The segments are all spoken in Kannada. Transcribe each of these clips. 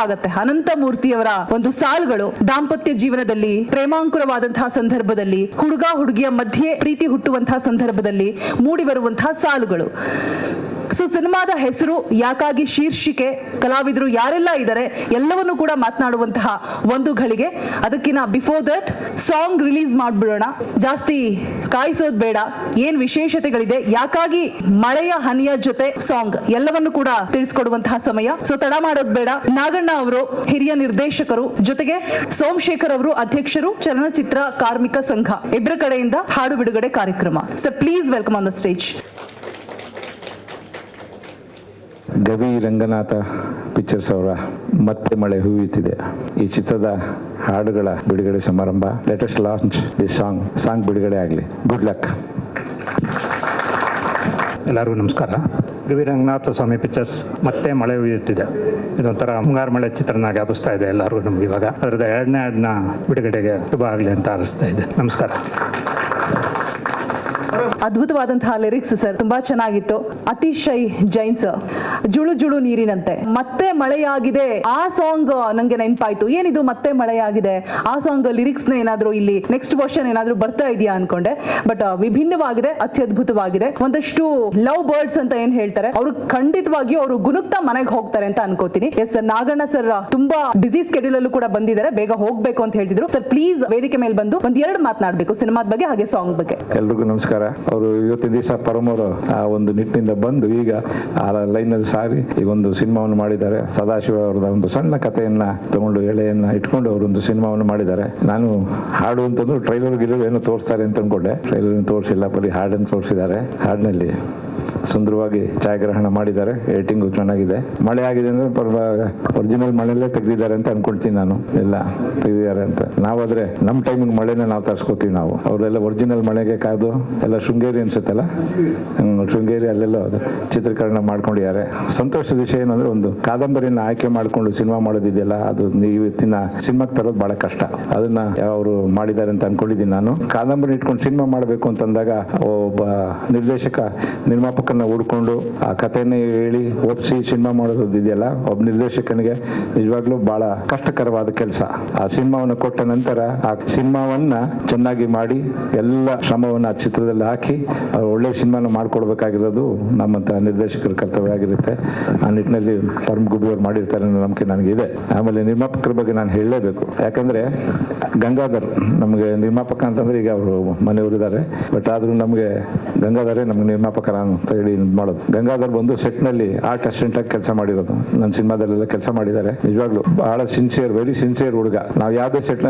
ಆಗತ್ತೆ. ಅನಂತ ಮೂರ್ತಿಯವರ ಒಂದು ಸಾಲುಗಳು ದಾಂಪತ್ಯ ಜೀವನದಲ್ಲಿ, ಪ್ರೇಮಾಂಕುರವಾದಂತಹ ಸಂದರ್ಭದಲ್ಲಿ, ಹುಡುಗ ಹುಡುಗಿಯ ಮಧ್ಯೆ ಪ್ರೀತಿ ಹುಟ್ಟುವಂತಹ ಸಂದರ್ಭದಲ್ಲಿ ಮೂಡಿ ಬರುವಂತಹ ಸಾಲುಗಳು. ಸೊ ಸಿನಿಮಾದ ಹೆಸರು, ಯಾಕಾಗಿ, ಶೀರ್ಷಿಕೆ, ಕಲಾವಿದರು ಯಾರೆಲ್ಲ ಇದ್ದಾರೆ ಎಲ್ಲವನ್ನೂ ಕೂಡ ಮಾತನಾಡುವಂತಹ ಒಂದು ಘಳಿಗೆ. ಅದಕ್ಕಿಂತ ಬಿಫೋರ್ ದಟ್ ಸಾಂಗ್ ರಿಲೀಸ್ ಮಾಡ್ಬಿಡೋಣ, ಜಾಸ್ತಿ ಕಾಯಿಸೋದು ಬೇಡ. ಏನ್ ವಿಶೇಷತೆಗಳಿದೆ, ಯಾಕಾಗಿ ಮಳೆಯ ಹನಿಯ ಜೊತೆ ಸಾಂಗ್, ಎಲ್ಲವನ್ನು ಕೂಡ ತಿಳಿಸ್ಕೊಡುವಂತಹ ಸಮಯ. ಸೊ ತಡ ಮಾಡೋದು ಬೇಡ. ನಾಗಣ್ಣ ಅವರು ಹಿರಿಯ ನಿರ್ದೇಶಕರು, ಜೊತೆಗೆ ಸೋಮಶೇಖರ್ ಅವರು ಅಧ್ಯಕ್ಷರು, ಚಲನಚಿತ್ರ ಕಾರ್ಮಿಕ ಸಂಘ, ಇಬ್ಬರ ಕಡೆಯಿಂದ ಹಾಡು ಬಿಡುಗಡೆ ಕಾರ್ಯಕ್ರಮ. Sir please welcome on the stage. Gavi Ranganatha pictures ಅವರ ಮತ್ತೆ ಮಳೆ ಹೂಯುತ್ತಿದೆ ಈ ಚಿತ್ರದ ಹಾಡುಗಳ ಬಿಡುಗಡೆ ಸಮಾರಂಭ. ಲೇಟೆಸ್ಟ್ ಲಾಂಚ್ ದಿ ಸಾಂಗ್ ಬಿಡುಗಡೆ ಆಗಲಿ. Good luck. ಎಲ್ಲರಿಗೂ ನಮಸ್ಕಾರ. ಗವಿ ರಂಗನಾಥ ಸ್ವಾಮಿ ಪಿಕ್ಚರ್ಸ್ ಮತ್ತೆ ಮಳೆ ಹುಯ್ಯುತ್ತಿದೆ, ಇದೊಂಥರ ಮುಂಗಾರು ಮಳೆ ಚಿತ್ರನ ಜ್ಞಾಪಿಸ್ತಾ ಇದೆ ಎಲ್ಲರಿಗೂ ನಮ್ಗೆ. ಇವಾಗ ಅದರದ ಎರಡನೇ ಹಾಡನ್ನ ಬಿಡುಗಡೆಗೆ ಶುಭ ಆಗಲಿ ಅಂತ ಹಾರೈಸ್ತಾ ಇದೆ. ನಮಸ್ಕಾರ. ಅದ್ಭುತವಾದಂತಹ ಲಿರಿಕ್ಸ್ ಸರ್, ತುಂಬಾ ಚೆನ್ನಾಗಿತ್ತು. ಅತಿಶಯ್ ಜೈನ್ ಸರ್, ಜುಳು ಜುಳು ನೀರಿನಂತೆ ಮತ್ತೆ ಮಳೆಯಾಗಿದೆ. ಆ ಸಾಂಗ್ ನಂಗೆ ನೆನಪಾಯ್ತು. ಏನಿದು ಮತ್ತೆ ಮಳೆಯಾಗಿದೆ, ಆ ಸಾಂಗ್ ಲಿರಿಕ್ಸ್ ಏನಾದ್ರು ಇಲ್ಲಿ ನೆಕ್ಸ್ಟ್ ವರ್ಷನ್ ಏನಾದ್ರು ಬರ್ತಾ ಇದೆಯಾ ಅನ್ಕೊಂಡೆ. ಬಟ್ ವಿಭಿನ್ನವಾಗಿದೆ, ಅತ್ಯದ್ಭುತವಾಗಿದೆ. ಒಂದಷ್ಟು ಲವ್ ಬರ್ಡ್ಸ್ ಅಂತ ಏನ್ ಹೇಳ್ತಾರೆ, ಅವರು ಖಂಡಿತವಾಗಿಯೂ ಅವರು ಗುನುಕ್ತಾ ಮನೆಗೆ ಹೋಗ್ತಾರೆ ಅಂತ ಅನ್ಕೋತೀನಿ. ಎಸ್ ಸರ್, ನಾಗಣ್ಣ ಸರ್ ತುಂಬಾ ಬಿಸಿ ಸ್ಕೆಡ್ಯೂಲ್ ಅಲ್ಲೂ ಕೂಡ ಬಂದಿದ್ದಾರೆ, ಬೇಗ ಹೋಗ್ಬೇಕು ಅಂತ ಹೇಳ್ತಿದ್ರು. ಸರ್ ಪ್ಲೀಸ್ ವೇದಿಕೆ ಮೇಲೆ ಬಂದು ಒಂದೆರಡು ಮಾತನಾಡಬೇಕು ಸಿನಿಮಾದ ಬಗ್ಗೆ ಹಾಗೆ ಸಾಂಗ್ ಬಗ್ಗೆ. ಎಲ್ರಿಗೂ ನಮಸ್ಕಾರ. ಅವರು ಇವತ್ತಿನ ದಿವಸ ಪರಮವರು ಆ ಒಂದು ನಿಟ್ಟಿನಿಂದ ಬಂದು ಈಗ ಆ ಲೈನಲ್ಲಿ ಸಾರಿ ಈಗ ಒಂದು ಸಿನಿಮಾವನ್ನು ಮಾಡಿದ್ದಾರೆ. ಸದಾಶಿವ ಅವರದ ಒಂದು ಸಣ್ಣ ಕಥೆಯನ್ನ ತಗೊಂಡು ಎಳೆಯನ್ನ ಇಟ್ಕೊಂಡು ಅವರೊಂದು ಸಿನಿಮಾವನ್ನು ಮಾಡಿದ್ದಾರೆ. ನಾನು ಹಾಡು ಅಂತಂದ್ರು ಟ್ರೈಲರ್ ಗಿಲ್ಲರ್ ಏನೋ ತೋರಿಸ್ತಾರೆ ಅಂತ ಅನ್ಕೊಂಡೆ. ಟ್ರೈಲರ್ ತೋರಿಸಿಲ್ಲ, ಬರೀ ಹಾಡನ್ನು ತೋರಿಸಿದ್ದಾರೆ. ಹಾಡಿನಲ್ಲಿ ಸುಂದರವಾಗಿ ಛಾಯಾಗ್ರಹಣ ಮಾಡಿದ್ದಾರೆ, ಏಟಿಂಗು ಚೆನ್ನಾಗಿದೆ. ಮಳೆ ಆಗಿದೆ ಅಂದ್ರೆ ಒರಿಜಿನಲ್ ಮಳೆಯಲ್ಲೇ ತೆಗೆದಿದ್ದಾರೆ ಅಂತ ಅನ್ಕೊಳ್ತೀನಿ ನಾನು. ಎಲ್ಲ ತೆಗೆದಿದ್ದಾರೆ ಅಂತ ನಾವಾದ್ರೆ ನಮ್ಮ ಟೈಮಿಗೆ ಮಳೆನ ನಾವು ತರ್ಸ್ಕೊತೀವಿ. ನಾವು ಅವರೆಲ್ಲ ಒರಿಜಿನಲ್ ಮಳೆಗೆ ಕಾದು ಎಲ್ಲ ಶೃಂಗೇರಿ ಅನ್ಸುತ್ತಲ್ಲ, ಶೃಂಗೇರಿ ಅಲ್ಲೆಲ್ಲ ಚಿತ್ರೀಕರಣ ಮಾಡ್ಕೊಂಡಿದ್ದಾರೆ. ಸಂತೋಷದ ವಿಷಯ ಏನಂದ್ರೆ ಒಂದು ಕಾದಂಬರಿನ ಆಯ್ಕೆ ಮಾಡ್ಕೊಂಡು ಸಿನಿಮಾ ಮಾಡೋದಿದೆಯಲ್ಲ, ಅದು ಇವತ್ತಿನ ಸಿನಿಮಾಗೆ ತರೋದು ಬಹಳ ಕಷ್ಟ. ಅದನ್ನ ಅವರು ಮಾಡಿದ್ದಾರೆ ಅಂತ ಅನ್ಕೊಂಡಿದ್ದೀನಿ ನಾನು. ಕಾದಂಬರಿ ಇಟ್ಕೊಂಡು ಸಿನಿಮಾ ಮಾಡಬೇಕು ಅಂತಂದಾಗ ಒಬ್ಬ ನಿರ್ದೇಶಕ ನಿರ್ಮಾಪಕನ ಹುಡ್ಕೊಂಡು ಆ ಕಥೆಯನ್ನೇ ಹೇಳಿ ಒಪ್ಸಿ ಸಿನಿಮಾ ಮಾಡೋದು ಇದೆಯಲ್ಲ, ಒಬ್ಬ ನಿರ್ದೇಶಕನಿಗೆ ನಿಜವಾಗ್ಲೂ ಬಹಳ ಕಷ್ಟಕರವಾದ ಕೆಲಸ. ಆ ಸಿನಿಮಾವನ್ನು ಕೊಟ್ಟ ನಂತರ ಆ ಸಿನಿಮಾವನ್ನ ಚೆನ್ನಾಗಿ ಮಾಡಿ ಎಲ್ಲ ಶ್ರಮವನ್ನು ಆ ಚಿತ್ರದಲ್ಲಿ ಹಾಕಿ ಒಳ್ಳೆ ಸಿನಿಮಾನ ಮಾಡ್ಕೊಡ್ಬೇಕಾಗಿರೋದು ನಮ್ಮಂತ ನಿರ್ದೇಶಕರ ಕರ್ತವ್ಯ ಆಗಿರುತ್ತೆ. ಆ ನಿಟ್ಟಿನಲ್ಲಿ ಪರಮ್ ಗುಬ್ಬಿ ಅವರು ಮಾಡಿರ್ತಾರೆ ಅನ್ನೋ ನಂಬಿಕೆ ನನಗಿದೆ. ಆಮೇಲೆ ನಿರ್ಮಾಪಕರ ಬಗ್ಗೆ ನಾನು ಹೇಳಲೇಬೇಕು, ಯಾಕಂದ್ರೆ ಗಂಗಾಧರ್ ನಮಗೆ ನಿರ್ಮಾಪಕ ಅಂತಂದ್ರೆ ಈಗ ಅವರು ಮನೆಯವರಿದ್ದಾರೆ, ಬಟ್ ಆದ್ರೂ ನಮಗೆ ಗಂಗಾಧರೇ ನಮ್ಗೆ ನಿರ್ಮಾಪಕರ ಅಂತ ಹೇಳಿ ಮಾಡೋದು. ಗಂಗಾಧರ್ ಬಂದು ಸೆಟ್ ನಲ್ಲಿ ಆರ್ಟ್ ಅಸಿಸ್ಟೆಂಟ್ ಆಗಿ ಕೆಲಸ ಮಾಡಿರೋದು. ನನ್ನ ಸಿನಿಮಾದಲ್ಲೆಲ್ಲ ಕೆಲಸ ಮಾಡಿದ್ದಾರೆ. ನಿಜವಾಗ್ಲೂ ಬಹಳ ಸಿನ್ಸಿಯರ್, ವೆರಿ ಸಿನ್ಸಿಯರ್ ಹುಡುಗ. ನಾವು ಯಾವ್ದೇ ಸೆಟ್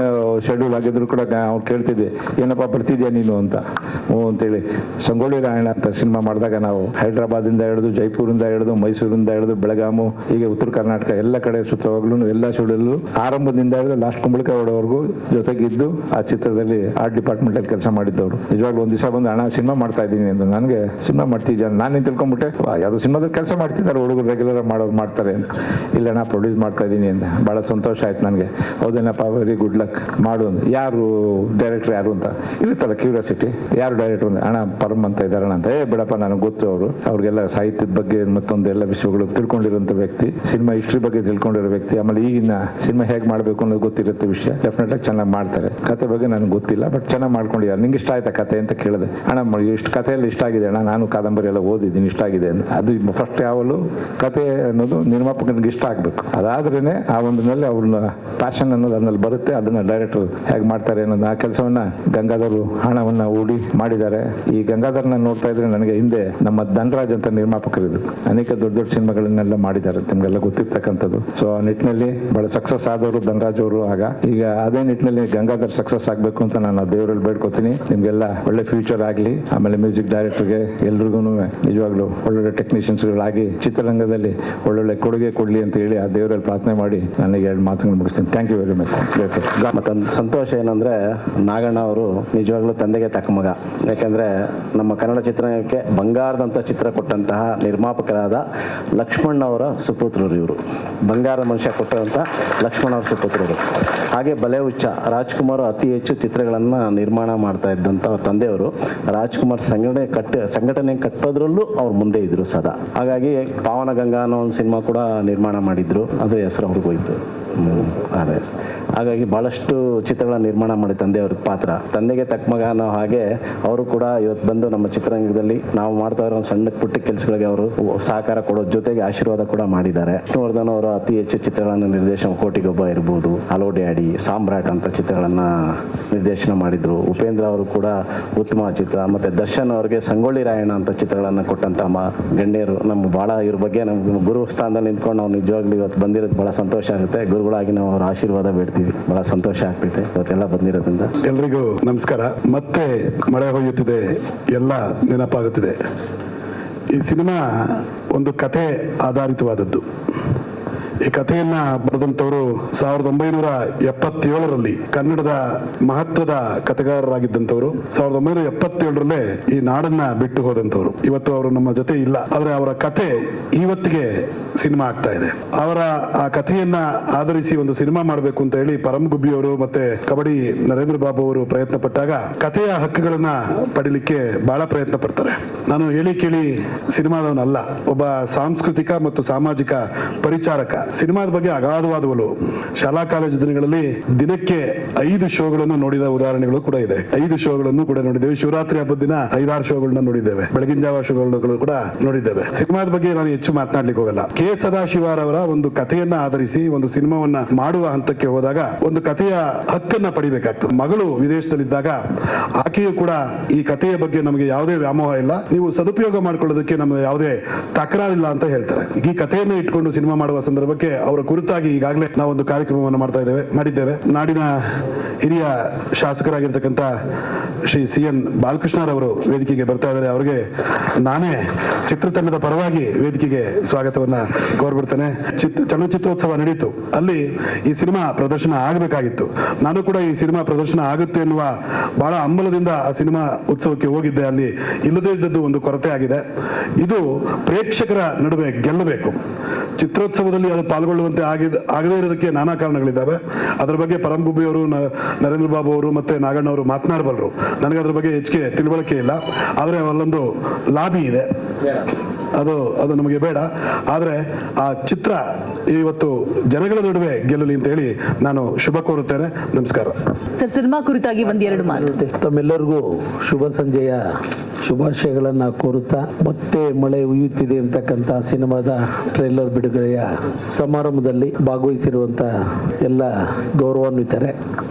ಶೆಡ್ಯೂಲ್ ಆಗಿದ್ರು ಕೂಡ ಅವ್ರು ಕೇಳ್ತಿದ್ವಿ, ಏನಪ್ಪಾ ಬರ್ತಿದ್ಯಾ ನೀನು ಅಂತ. ಹ್ಞೂ ಅಂತೇಳಿ ಸಂಗೊಳ್ಳಿ ರಾಯಣ್ಣ ಅಂತ ಸಿನಿಮಾ ಮಾಡಿದಾಗ ನಾವು ಹೈದರಾಬಾದ್ ಇಂದ ಹಿಡಿದು, ಜೈಪುರಿಂದ ಹಿಡಿದು, ಮೈಸೂರಿಂದ ಹಿಡಿದು, ಬೆಳಗಾಮು, ಹೀಗೆ ಉತ್ತರ ಕರ್ನಾಟಕ ಎಲ್ಲ ಕಡೆ ಸುತ್ತವಾಗ್ಲೂ ಎಲ್ಲ ಶೆಡ್ಯೂಲ್ ಆರಂಭದಿಂದ ಹಿಡಿದು ಲಾಸ್ಟ್ ಕುಂಬಳಕ ಹೊಡೋವರೆಗೂ ಜೊತೆಗಿದ್ದು ಆ ಚಿತ್ರದಲ್ಲಿ ಆರ್ಟ್ ಡಿಪಾರ್ಟ್ಮೆಂಟ್ ಅಲ್ಲಿ ಕೆಲಸ ಮಾಡಿದ್ದವರು. ನಿಜವಾಗ್ಲೂ ಒಂದ್ ದಿವಸ ಬಂದು ಅಣ್ಣ ಸಿನಿಮಾ ಮಾಡ್ತಾ ಇದ್ದೀನಿ ಅಂತ, ನನಗೆ ಸಿನಿಮಾ ಮಾಡ್ತಿದ್ಯಾ ನಾನೇನು ತಿಳ್ಕೊಂಡ್ಬಿಟ್ಟೆ, ಯಾವ್ದು ಸಿನಿಮಾದಲ್ಲಿ ಕೆಲಸ ಮಾಡ್ತಿದ್ದಾರೆ ಹುಡುಗರು, ರೆಗ್ಯುಲರ್ ಮಾಡೋರು ಮಾಡ್ತಾರೆ ಅಂತ. ಇಲ್ಲ ನಾ ಪ್ರೊಡ್ಯೂಸ್ ಮಾಡ್ತಾ ಇದ್ದೀನಿ ಅಂತ ಬಹಳ ಸಂತೋಷ ಆಯ್ತು ನನಗೆ. ಹೌದೇನಪ್ಪ, ವೆರಿ ಗುಡ್ ಲಕ್ ಮಾಡು ಅಂತ. ಯಾರು ಡೈರೆಕ್ಟರ್ ಯಾರು ಅಂತ ಇರುತ್ತಲ್ಲ ಕ್ಯೂರಿಯಾಸಿಟಿ, ಯಾರು ಡೈರೆಕ್ಟರ್ ಅಂದ್ರೆ ಅಣ್ಣ ಪರಮ್ ಅಂತ ಇದ್ದಾರಣ ಅಂತ. ಬಿಡಪ್ಪ ನನಗೆ ಗೊತ್ತು, ಅವರು ಅವ್ರಿಗೆಲ್ಲ ಸಾಹಿತ್ಯದ ಬಗ್ಗೆ ಮತ್ತೊಂದು ಎಲ್ಲ ವಿಷಯಗಳು ತಿಳ್ಕೊಂಡಿರುವಂತ ವ್ಯಕ್ತಿ, ಸಿನಿಮಾ ಹಿಸ್ಟ್ರಿ ಬಗ್ಗೆ ತಿಳ್ಕೊಂಡಿರೋ ವ್ಯಕ್ತಿ. ಆಮೇಲೆ ಈಗಿನ ಸಿನಿಮಾ ಹೇಗೆ ಮಾಡಬೇಕು ಅನ್ನೋದು ಗೊತ್ತಿರುತ್ತೆ ವಿಷಯ. ಡೆಫಿನೆಟ್ ಆಗಿ ಚೆನ್ನಾಗಿ ಮಾಡ್ತಾರೆ. ಕತೆ ಬಗ್ಗೆ ನನಗೆ ಗೊತ್ತಿಲ್ಲ, ಬಟ್ ಚೆನ್ನಾಗಿ ಮಾಡ್ಕೊಂಡಿದ್ದಾರೆ. ನಿಂಗೆ ಇಷ್ಟ ಆಯ್ತಾ ಕತೆ ಅಂತ ಕೇಳಿದೆ. ಅಣ್ಣ ಇಷ್ಟು ಕಥೆಯಲ್ಲಿ ಇಷ್ಟ ಆಗಿದೆ ಅಣ್ಣ, ನಾನು ಕಾದಂಬರಿ ಎಲ್ಲ ಓದಿದ್ದೀನಿ, ಇಷ್ಟ ಆಗಿದೆ ಅಂತ. ಅದು ಫಸ್ಟ್ ಯಾವಲು ಕತೆ ಅನ್ನೋದು ನಿರ್ಮಾಪಕನಿಗೆ ಇಷ್ಟ ಆಗ್ಬೇಕು. ಅದಾದ್ರೇನೆ ಆ ಒಂದಿನಲ್ಲಿ ಅವ್ರನ್ನ ಪ್ಯಾಷನ್ ಅನ್ನೋದು ಅದ್ರಲ್ಲಿ ಬರುತ್ತೆ. ಅದನ್ನ ಡೈರೆಕ್ಟರ್ ಹೇಗೆ ಮಾಡ್ತಾರೆ ಅನ್ನೋದು ಆ ಕೆಲಸವನ್ನ ಗಂಗಾಧರ್ ಹಣವನ್ನ ಹೂಡಿ ಮಾಡಿದ್ದಾರೆ. ಈ ಗಂಗಾಧರ್ನ ನೋಡ್ತಾ ಇದ್ರೆ ನನಗೆ ಹಿಂದೆ ನಮ್ಮ ಧನರಾಜ್ ಅಂತ ನಿರ್ಮಾಪಕರಿದ್ರು, ಅನೇಕ ದೊಡ್ಡ ದೊಡ್ಡ ಸಿನಿಮಾಗಳನ್ನೆಲ್ಲ ಮಾಡಿದ್ದಾರೆ, ನಿಮ್ಗೆಲ್ಲ ಗೊತ್ತಿರ್ತಕ್ಕಂಥದ್ದು. ಸೊ ಆ ನಿಟ್ಟಿನಲ್ಲಿ ಬಹಳ ಸಕ್ಸಸ್ ಆದವರು ಧನರಾಜ್ ಅವರು. ಆಗ ಈಗ ಅದೇ ನಿಟ್ಟಿನಲ್ಲಿ ಗಂಗಾಧರ್ ಸಕ್ಸಸ್ ಆಗ್ಬೇಕು ಅಂತ ನಾನು ದೇವರಲ್ಲಿ ಬೇಡ್ಕೊತೀನಿ. ನಿಮ್ಗೆಲ್ಲ ಒಳ್ಳೆ ಫ್ಯೂಚರ್ ಆಗ್ಲಿ. ಆಮೇಲೆ ಮ್ಯೂಸಿಕ್ ಡೈರೆಕ್ಟರ್ಗೆ ಎಲ್ರಿಗೂ ನಿಜವಾಗ್ಲೂ ಒಳ್ಳೊಳ್ಳೆ ಟೆಕ್ನಿಷಿಯನ್ಸ್ಗಳಾಗಿ ಚಿತ್ರರಂಗದಲ್ಲಿ ಒಳ್ಳೊಳ್ಳೆ ಕೊಡುಗೆ ಕೊಡ್ಲಿ ಅಂತ ಹೇಳಿ ಆ ದೇವರಲ್ಲಿ ಪ್ರಾರ್ಥನೆ ಮಾಡಿ ನನಗೆ ಎರಡು ಮಾತುಗಳನ್ನು ಮುಗಿಸ್ತೀನಿ. Thank you very much. ಮತ್ತೊಂದು ಸಂತೋಷ ಏನಂದ್ರೆ ನಾಗಣ್ಣ ಅವರು ನಿಜವಾಗ್ಲೂ ತಂದೆಗೆ ತಕ್ಕ ಮಗ. ಯಾಕಂದ್ರೆ ನಮ್ಮ ಕನ್ನಡ ಚಿತ್ರರಂಗಕ್ಕೆ ಬಂಗಾರದಂತ ಚಿತ್ರ ಕೊಟ್ಟಂತಹ ನಿರ್ಮಾಪಕರಾದ ಲಕ್ಷ್ಮಣ್ ಅವರ ಸುಪುತ್ರರು ಇವರು. ಬಂಗಾರ ಮನುಷ್ಯ ಕೊಟ್ಟಂತ ಲಕ್ಷ್ಮಣ್ ಅವರ ಸುಪುತ್ರರು. ಹಾಗೆ ಬಲೆ ಹುಚ್ಚ ರಾಜ್ಕುಮಾರ್ ಅತಿ ಹೆಚ್ಚು ಚಿತ್ರಗಳನ್ನ ನಿರ್ಮಾಣ ಮಾಡ್ತಾ ಇದ್ದಂತ ಅವ್ರ ತಂದೆಯವರು. ರಾಜ್ಕುಮಾರ್ ಸಂಘಟನೆ ಕಟ್ಟೋದ್ರ ಎಲ್ಲದರಲ್ಲೂ ಅವ್ರು ಮುಂದೆ ಇದ್ರು ಸದಾ. ಹಾಗಾಗಿ ಪಾವನ ಗಂಗಾ ಅನ್ನೋ ಒಂದು ಸಿನಿಮಾ ಕೂಡ ನಿರ್ಮಾಣ ಮಾಡಿದ್ರು, ಅದು ಹೆಸರು ಅವ್ರಿಗೆ ಹೋಯ್ತು. ಅದೇ ಹಾಗಾಗಿ ಭಾಳಷ್ಟು ಚಿತ್ರಗಳ ನಿರ್ಮಾಣ ಮಾಡಿ ತಂದೆಯವ್ರ ಪಾತ್ರ, ತಂದೆಗೆ ತಕ್ಕ ಮಗ ಅನ್ನೋ ಹಾಗೆ ಅವರು ಕೂಡ ಇವತ್ತು ಬಂದು ನಮ್ಮ ಚಿತ್ರರಂಗದಲ್ಲಿ ನಾವು ಮಾಡ್ತಾ ಇರೋ ಒಂದು ಸಣ್ಣ ಪುಟ್ಟ ಕೆಲಸಗಳಿಗೆ ಅವರು ಸಹಕಾರ ಕೊಡೋ ಜೊತೆಗೆ ಆಶೀರ್ವಾದ ಕೂಡ ಮಾಡಿದ್ದಾರೆ. ವಿಷ್ಣುವರ್ಧನ್ ಅವರು ಅತಿ ಹೆಚ್ಚು ಚಿತ್ರಗಳನ್ನು ನಿರ್ದೇಶನ, ಕೋಟಿಗೊಬ್ಬ ಇರ್ಬೋದು, ಹಲೋ ಡ್ಯಾಡಿ, ಸಾಮ್ರಾಟ್ ಅಂತ ಚಿತ್ರಗಳನ್ನ ನಿರ್ದೇಶನ ಮಾಡಿದ್ರು. ಉಪೇಂದ್ರ ಅವರು ಕೂಡ ಉತ್ತಮ ಚಿತ್ರ, ಮತ್ತೆ ದರ್ಶನ್ ಅವರಿಗೆ ಸಂಗೊಳ್ಳಿ ರಾಯಣ್ಣ ಅಂತ ಚಿತ್ರಗಳನ್ನು ಕೊಟ್ಟಂತ ಗಣ್ಯರು ನಮ್ಮ ಭಾಳ ಇವ್ರ ಬಗ್ಗೆ ನಮ್ಮ ಗುರು ಸ್ಥಾನದಲ್ಲಿ ನಿಂತ್ಕೊಂಡು ನಾವು ನಿಜವಾಗ್ಲೂ ಇವತ್ತು ಬಂದಿರೋದು ಭಾಳ ಸಂತೋಷ ಆಗುತ್ತೆ. ಗುರುಗಳಾಗಿ ನಾವು ಅವರ ಆಶೀರ್ವಾದ ಬೇಡ್ತೀವಿ, ಬಹಳ ಸಂತೋಷ ಆಗ್ತೈತೆ ಇವತ್ತೆಲ್ಲ ಬಂದಿರೋದ್ರಿಂದ. ಎಲ್ರಿಗೂ ನಮಸ್ಕಾರ. ಮತ್ತೆ ಮಳೆ ಹೊಯ್ಯುತ್ತಿದೆ, ಎಲ್ಲ ನೆನಪಾಗುತ್ತಿದೆ. ಈ ಸಿನಿಮಾ ಒಂದು ಕಥೆ ಆಧಾರಿತವಾದದ್ದು. ಈ ಕಥೆಯನ್ನ ಬರೆದಂಥವರು 1977ರಲ್ಲಿ ಕನ್ನಡದ ಮಹತ್ವದ ಕಥೆಗಾರರಾಗಿದ್ದಂಥವ್ರು. 1977ರಲ್ಲೇ ಈ ನಾಡನ್ನ ಬಿಟ್ಟು ಹೋದಂಥವ್ರು. ಇವತ್ತು ಅವರು ನಮ್ಮ ಜೊತೆ ಇಲ್ಲ, ಆದ್ರೆ ಅವರ ಕಥೆ ಇವತ್ತಿಗೆ ಸಿನಿಮಾ ಆಗ್ತಾ ಇದೆ. ಅವರ ಆ ಕಥೆಯನ್ನ ಆಧರಿಸಿ ಒಂದು ಸಿನಿಮಾ ಮಾಡಬೇಕು ಅಂತ ಹೇಳಿ ಪರಂ ಗುಬ್ಬಿ ಅವರು ಮತ್ತೆ ಕಬಡ್ಡಿ ನರೇಂದ್ರ ಬಾಬು ಅವರು ಪ್ರಯತ್ನ ಪಟ್ಟಾಗ ಕಥೆಯ ಹಕ್ಕುಗಳನ್ನ ಪಡಿಲಿಕ್ಕೆ ಬಹಳ ಪ್ರಯತ್ನ ಪಡ್ತಾರೆ. ನಾನು ಹೇಳಿ ಕೇಳಿ ಸಿನಿಮಾದವನಲ್ಲ, ಒಬ್ಬ ಸಾಂಸ್ಕೃತಿಕ ಮತ್ತು ಸಾಮಾಜಿಕ ಪರಿಚಾರಕ. ಸಿನಿಮಾದ ಬಗ್ಗೆ ಅಗಾಧವಾದ ಒಲವು. ಶಾಲಾ ಕಾಲೇಜು ದಿನಗಳಲ್ಲಿ ದಿನಕ್ಕೆ 5 ಶೋಗಳನ್ನು ನೋಡಿದ ಉದಾಹರಣೆಗಳು ಕೂಡ ಇದೆ. 5 ಶೋಗಳನ್ನು ಕೂಡ ನೋಡಿದ್ದೇವೆ. ಶಿವರಾತ್ರಿ ಹಬ್ಬದ ದಿನ 5-6 ಶೋಗಳನ್ನ ನೋಡಿದ್ದೇವೆ. ಬೆಳಗಿನ ಜಾವ ಶೋಗಳು ಕೂಡ ನೋಡಿದ್ದೇವೆ. ಸಿನಿಮಾದ ಬಗ್ಗೆ ನಾನು ಹೆಚ್ಚು ಮಾತನಾಡ್ಲಿಕ್ಕೆ ಹೋಗಲ್ಲ. ಕೆ ಸದಾಶಿವರವರ ಒಂದು ಕಥೆಯನ್ನ ಆಧರಿಸಿ ಒಂದು ಸಿನಿಮಾವನ್ನ ಮಾಡುವ ಹಂತಕ್ಕೆ ಹೋದಾಗ ಒಂದು ಕಥೆಯ ಹಕ್ಕನ್ನ ಪಡಿಬೇಕಾಗ್ತದೆ. ಮಗಳು ವಿದೇಶದಲ್ಲಿದ್ದಾಗ ಆಕೆಯು ಕೂಡ ಈ ಕಥೆಯ ಬಗ್ಗೆ ನಮಗೆ ಯಾವುದೇ ವ್ಯಾಮೋಹ ಇಲ್ಲ, ನೀವು ಸದುಪಯೋಗ ಮಾಡ್ಕೊಳ್ಳೋದಕ್ಕೆ ನಮಗೆ ಯಾವುದೇ ತಕರಾರಿಲ್ಲ ಅಂತ ಹೇಳ್ತಾರೆ. ಈ ಕಥೆಯನ್ನು ಇಟ್ಕೊಂಡು ಸಿನಿಮಾ ಮಾಡುವ ಸಂದರ್ಭಕ್ಕೆ ಅವರ ಕುರಿತಾಗಿ ಈಗಾಗಲೇ ನಾವೊಂದು ಕಾರ್ಯಕ್ರಮವನ್ನು ಮಾಡಿದ್ದೇವೆ. ನಾಡಿನ ಹಿರಿಯ ಶಾಸಕರಾಗಿರ್ತಕ್ಕಂಥ ಶ್ರೀ CN ಬಾಲಕೃಷ್ಣರವರು ವೇದಿಕೆಗೆ ಬರ್ತಾ ಇದ್ದಾರೆ. ಅವರಿಗೆ ನಾನೇ ಚಿತ್ರತಂಡದ ಪರವಾಗಿ ವೇದಿಕೆಗೆ ಸ್ವಾಗತವನ್ನ ಕೋರ್ಬಿಡ್ತೇನೆ. ಚಲನಚಿತ್ರೋತ್ಸವ ನಡೀತು, ಅಲ್ಲಿ ಈ ಸಿನಿಮಾ ಪ್ರದರ್ಶನ ಆಗಬೇಕಾಗಿತ್ತು. ನಾನು ಕೂಡ ಈ ಸಿನಿಮಾ ಪ್ರದರ್ಶನ ಆಗುತ್ತೆ ಎನ್ನುವ ಬಹಳ ಹಂಬಲದಿಂದ ಆ ಸಿನಿಮಾ ಉತ್ಸವಕ್ಕೆ ಹೋಗಿದ್ದೆ. ಅಲ್ಲಿ ಇಲ್ಲದೇ ಇದ್ದದ್ದು ಒಂದು ಕೊರತೆ ಆಗಿದೆ. ಇದು ಪ್ರೇಕ್ಷಕರ ನಡುವೆ ಗೆಲ್ಲಬೇಕು. ಚಿತ್ರೋತ್ಸವದಲ್ಲಿ ಅದು ಪಾಲ್ಗೊಳ್ಳುವಂತೆ ಆಗದೇ ಇರೋದಕ್ಕೆ ನಾನಾ ಕಾರಣಗಳಿದ್ದಾವೆ. ಅದರ ಬಗ್ಗೆ ಪರಂ ಗುಬ್ಬಿ ಅವರು, ನರೇಂದ್ರ ಬಾಬು ಅವರು ಮತ್ತೆ ನಾಗಣ್ಣ ಅವರು ಮಾತನಾಡಬಲ್ಲರು. ನನಗೆ ಅದ್ರ ಬಗ್ಗೆ ಹೆಚ್ಚಿಗೆ ತಿಳುವಳಿಕೆ ಇಲ್ಲ. ಆದರೆ ಅಲ್ಲೊಂದು ಲಾಬಿ ಇದೆ, ಅದು ನಮಗೆ ಬೇಡ. ಆದರೆ ಆ ಚಿತ್ರ ಇವತ್ತು ಜನಗಳ ನಡುವೆ ಗೆಲ್ಲಲಿ ಅಂತ ಹೇಳಿ ನಾನು ಶುಭ ಕೋರುತ್ತೇನೆ. ನಮಸ್ಕಾರ ಸರ್. ಸಿನಿಮಾ ಕುರಿತಾಗಿ 1-2 ಮಾತು. ತಮ್ಮೆಲ್ಲರಿಗೂ ಶುಭ ಸಂಜೆಯ ಶುಭಾಶಯಗಳನ್ನ ಕೋರುತ್ತಾ, ಮತ್ತೆ ಮಳೆ ಉಯ್ಯುತ್ತಿದೆ ಅಂತಕ್ಕಂಥ ಸಿನಿಮಾದ ಟ್ರೈಲರ್ ಬಿಡುಗಡೆಯ ಸಮಾರಂಭದಲ್ಲಿ ಭಾಗವಹಿಸಿರುವಂತ ಎಲ್ಲ ಗೌರವಾನ್ವಿತ